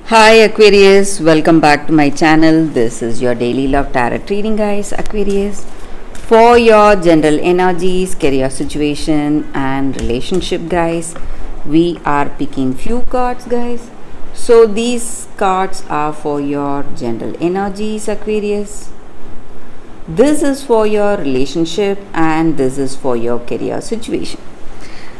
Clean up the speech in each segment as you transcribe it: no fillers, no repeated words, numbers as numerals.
Hi Aquarius, welcome back to my channel. This is your daily love tarot reading, guys. Aquarius, for your general energies, career situation, and relationship, guys, we are picking few cards, guys. So these cards are for your general energies, Aquarius. This is for your relationship, and this is for your career situation.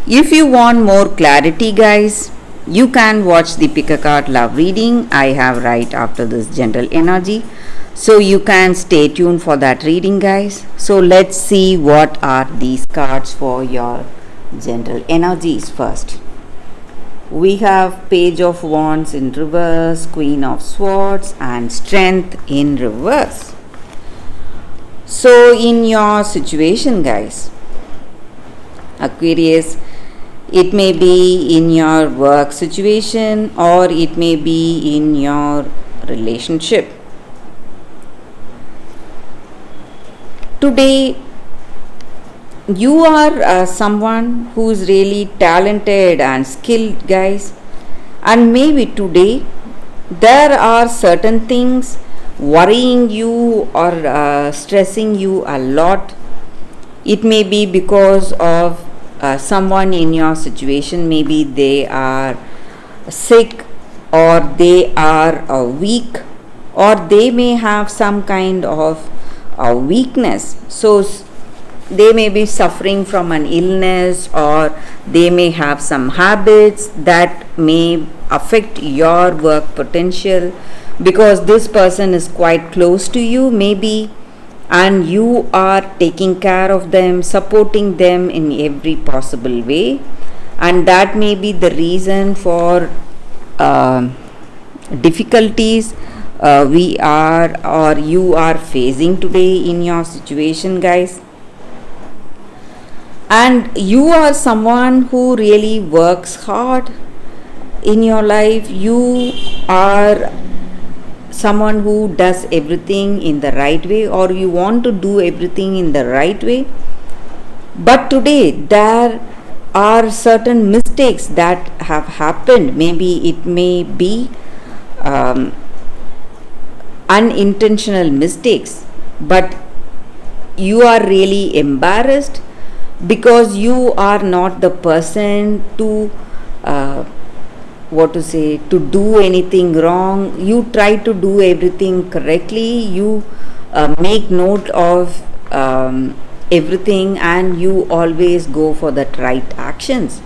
If you want more clarity, guys, you can watch the pick a card love reading I have right after this general energy. So you can stay tuned for that reading, guys. So let's see what are these cards for your general energies first. We have Page of Wands in reverse, Queen of Swords, and Strength in reverse. So in your situation, guys, Aquarius, it may be in your work situation or it may be in your relationship. Today, you are someone who is really talented and skilled, guys. And maybe today, there are certain things worrying you or stressing you a lot. It may be because of someone in your situation. Maybe they are sick or they are weak or they may have some kind of weakness. So they may be suffering from an illness or they may have some habits that may affect your work potential because this person is quite close to you maybe, and you are taking care of them, supporting them in every possible way, and that may be the reason for difficulties we are or you are facing today in your situation, guys. And you are someone who really works hard in your life. You are someone who does everything in the right way, or you want to do everything in the right way. But today there are certain mistakes that have happened. Maybe it may be unintentional mistakes, but you are really embarrassed because you are not the person to to do anything wrong. You try to do everything correctly. You make note of everything and you always go for the right actions.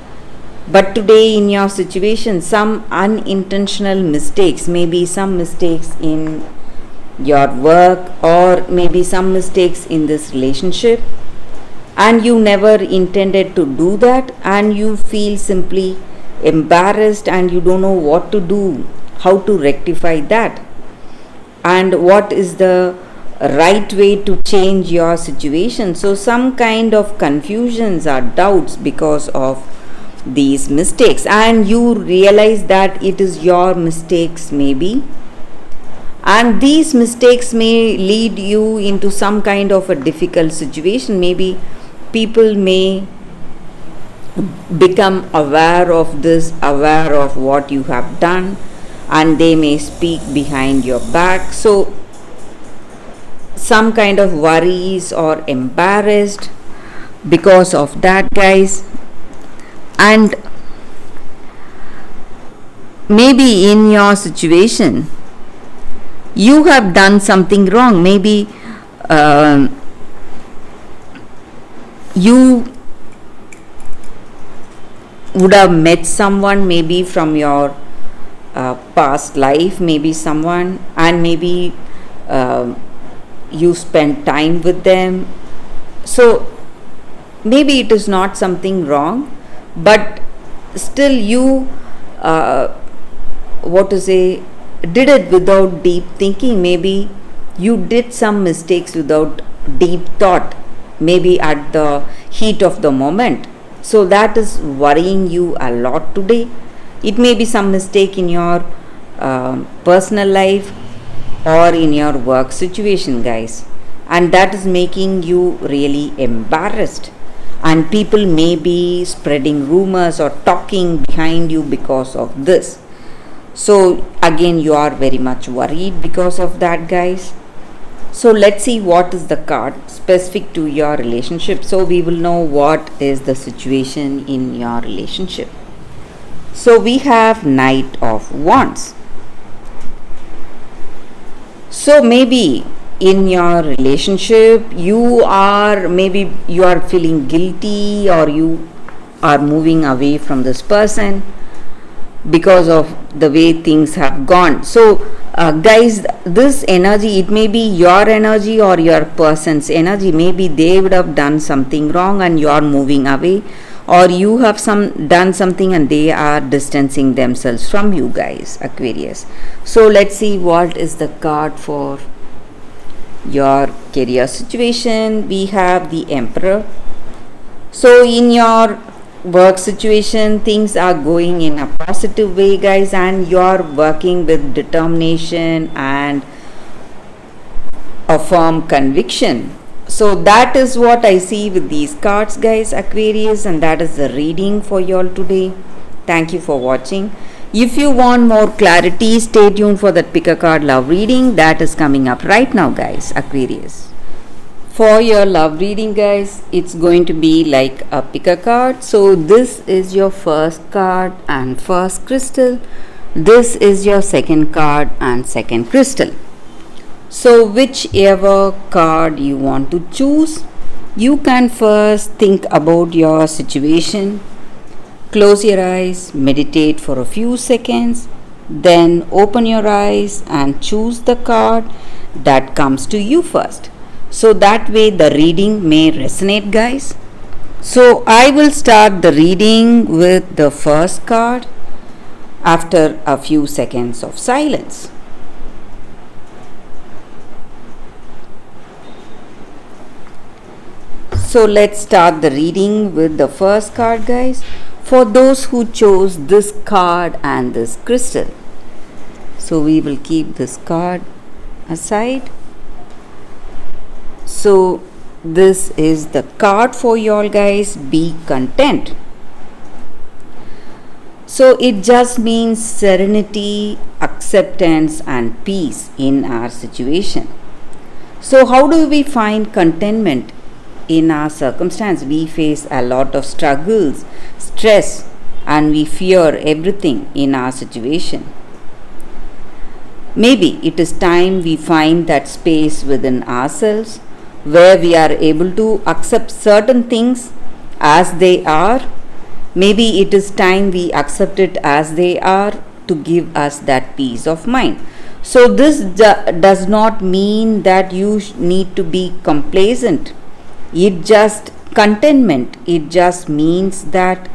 But today in your situation, some unintentional mistakes, maybe some mistakes in your work or maybe some mistakes in this relationship, and you never intended to do that, and you feel simply embarrassed and you don't know what to do, how to rectify that, and what is the right way to change your situation. So some kind of confusions or doubts because of these mistakes, and you realize that it is your mistakes maybe, and these mistakes may lead you into some kind of a difficult situation. Maybe people may become aware of this, aware of what you have done, and they may speak behind your back. So some kind of worries or embarrassed because of that, guys. And maybe in your situation you have done something wrong. Maybe you would have met someone maybe from your past life, maybe someone, and maybe you spent time with them. So maybe it is not something wrong, but still you did it without deep thinking. Maybe you did some mistakes without deep thought, maybe at the heat of the moment. So that is worrying you a lot today. It may be some mistake in your personal life or in your work situation, guys, and that is making you really embarrassed, and people may be spreading rumors or talking behind you because of this. So again, you are very much worried because of that, guys. So let's see what is the card specific to your relationship, so we will know what is the situation in your relationship. So we have Knight of Wands. So maybe in your relationship you are feeling guilty, or you are moving away from this person because of the way things have gone. So guys, this energy, it may be your energy or your person's energy. Maybe they would have done something wrong and you are moving away, or you have done something and they are distancing themselves from you, guys, Aquarius. So let's see what is the card for your career situation. We have the Emperor. So in your work situation, things are going in a positive way, guys, and you're working with determination and a firm conviction. So that is what I see with these cards, guys, Aquarius, and that is the reading for y'all today. Thank you for watching. If you want more clarity, stay tuned for that pick a card love reading that is coming up right now, guys, Aquarius. For your love reading, guys, it's going to be like a pick a card. So this is your first card and first crystal. This is your second card and second crystal. So whichever card you want to choose, you can first think about your situation. Close your eyes, meditate for a few seconds, then open your eyes and choose the card that comes to you first. So that way the reading may resonate, guys. So I will start the reading with the first card after a few seconds of silence. So let's start the reading with the first card, guys, for those who chose this card and this crystal. So we will keep this card aside. So this is the card for y'all, guys. Be content. So it just means serenity, acceptance and peace in our situation. So how do we find contentment in our circumstance? We face a lot of struggles, stress, and we fear everything in our situation. Maybe it is time we find that space within ourselves where we are able to accept certain things as they are. Maybe it is time we accept it as they are to give us that peace of mind. So this does not mean that you need to be complacent. It just contentment. It just means that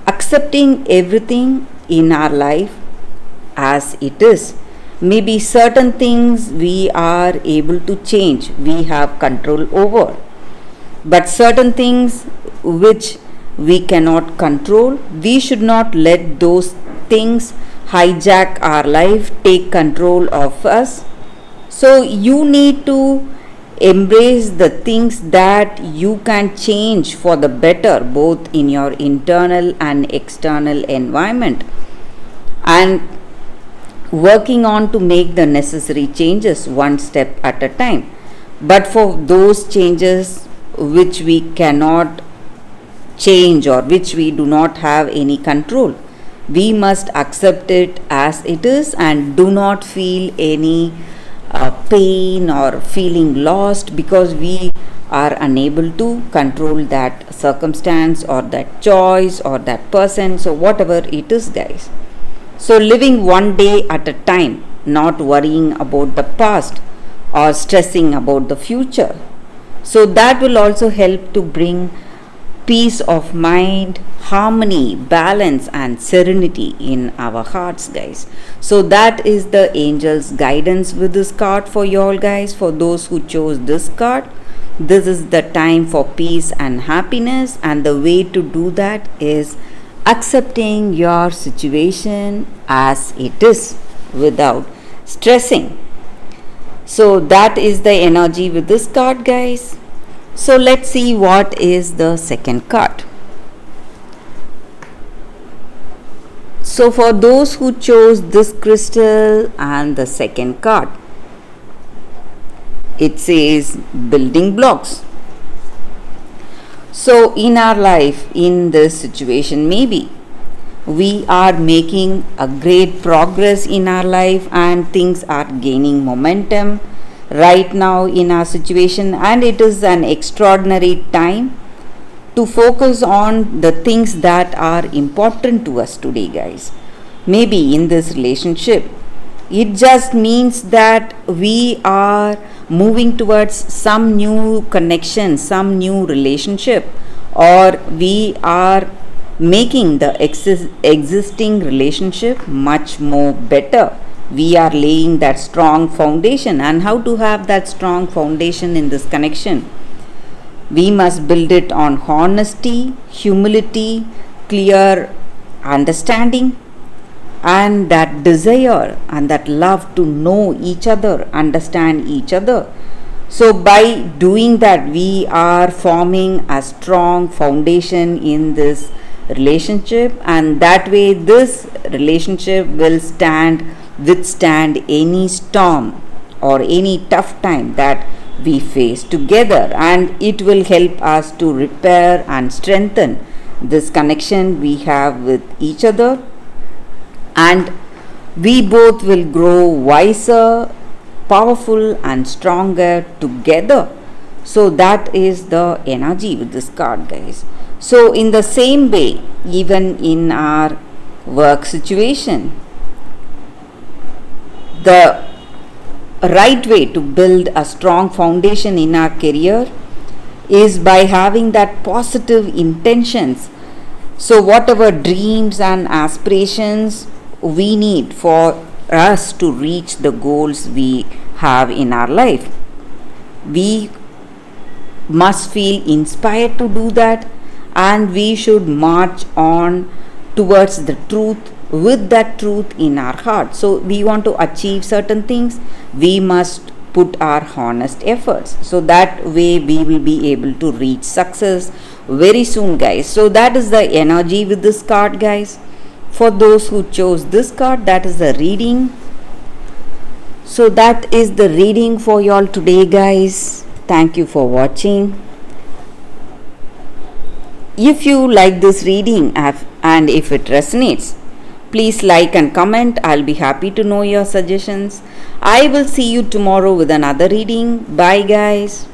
accepting everything in our life as it is. Maybe certain things we are able to change, we have control over, but certain things which we cannot control, we should not let those things hijack our life, take control of us. So you need to embrace the things that you can change for the better, both in your internal and external environment, and working on to make the necessary changes one step at a time. But for those changes which we cannot change or which we do not have any control, we must accept it as it is and do not feel any pain or feeling lost because we are unable to control that circumstance or that choice or that person. So whatever it is, guys. So living one day at a time, not worrying about the past or stressing about the future. So that will also help to bring peace of mind, harmony, balance and serenity in our hearts, guys. So that is the angel's guidance with this card for y'all, guys. For those who chose this card, this is the time for peace and happiness, and the way to do that is accepting your situation as it is without stressing. So that is the energy with this card, guys. So let's see what is the second card. So for those who chose this crystal and the second card, it says building blocks. So in our life, in this situation, maybe we are making a great progress in our life and things are gaining momentum right now in our situation, and it is an extraordinary time to focus on the things that are important to us today, guys. Maybe in this relationship, it just means that we are moving towards some new connection, some new relationship, or we are making the existing relationship much more better. We are laying that strong foundation. And how to have that strong foundation in this connection? We must build it on honesty, humility, clear understanding, and that desire and that love to know each other, understand each other. So by doing that, we are forming a strong foundation in this relationship, and that way this relationship will withstand any storm or any tough time that we face together, and it will help us to repair and strengthen this connection we have with each other, and we both will grow wiser, powerful, and stronger together. So that is the energy with this card, guys. So in the same way, even in our work situation, the right way to build a strong foundation in our career is by having that positive intentions. So whatever dreams and aspirations we need for us to reach the goals we have in our life, we must feel inspired to do that, and we should march on towards the truth with that truth in our heart. So we want to achieve certain things, we must put our honest efforts, so that way we will be able to reach success very soon, guys. So that is the energy with this card, guys. For those who chose this card, that is the reading. So that is the reading for y'all today, guys. Thank you for watching. If you like this reading and if it resonates, please like and comment. I'll be happy to know your suggestions. I will see you tomorrow with another reading. Bye, guys.